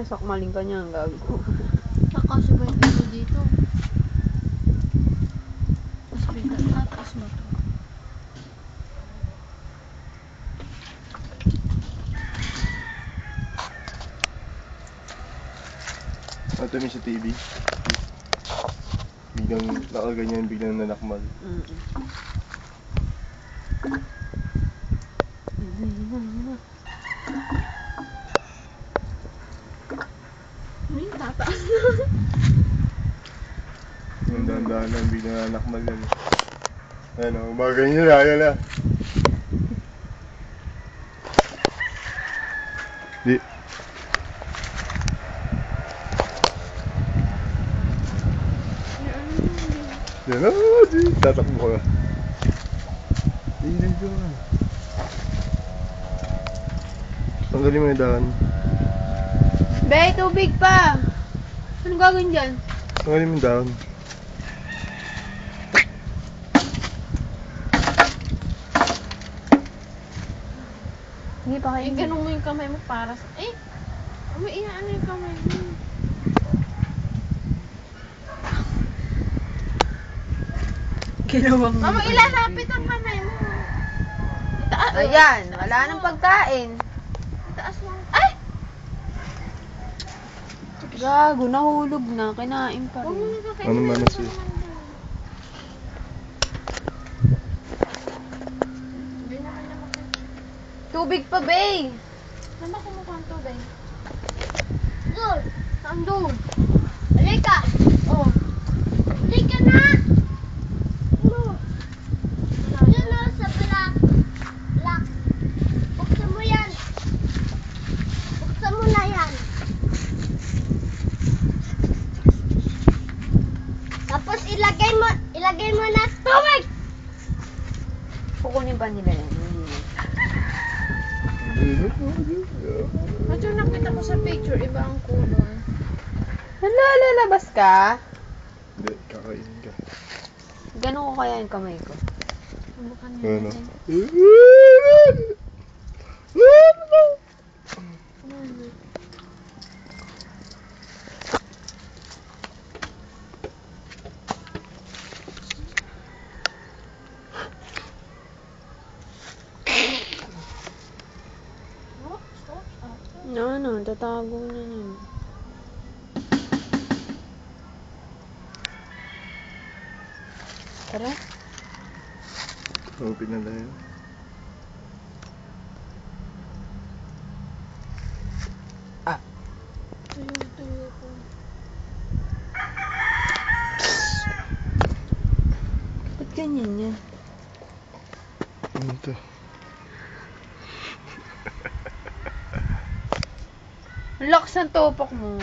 sakmalin ka niya, ang gago. Nakasabay ito dito. Mas bigat na, taas mo to. Ito yung sa TV. Biglang nakaganyan, biglang nanakmal. Ay, tataas na. Ang dahan-dahan, biglang nanakmal yan. Ayan o, umaganyan na, ayan na. Di. Yan na, di. Tatakbo ko na. Hindi ko na. Tanggalin mo yung dahan. Be, tubig pa! Anong gagawin dyan? Tanggalin mo yung dahan. Hindi pa kayo. Ganun mo yung kamay mo para sa... may ano yung kamay mo. Ginawang Mama, ilalapit ang kamay mo. Itaas. Ayan, wala nang pagkain. Itaas mo. Ay! Gago, nahulog na. Kinain pa Huwag mo rin. na kakainin. Ano manas eh? Hindi naman naman. Tubig pa, Bay! Mama, kumukuha ang tubig. Doon. Saan doon? Halika. Oh. Halika na. No. Yun o, sa black. Black. Buksan mo yan. Buksan mo na yan. Tapos ilagay mo na tubig. Kukunin pa nila yan. Hindi na. Ba't yung nakita ko sa picture, iba ang kulor? Hala, lalabas ka? Hindi, kakainin ka. Ganun ko kaya yung kamay ko. Subukan Ano? Ano, tatago niya nun. Tara. Open na lang. Tuyo ko. Ba't ganyan yan? Ano ito? Ang lakas ng topak mo.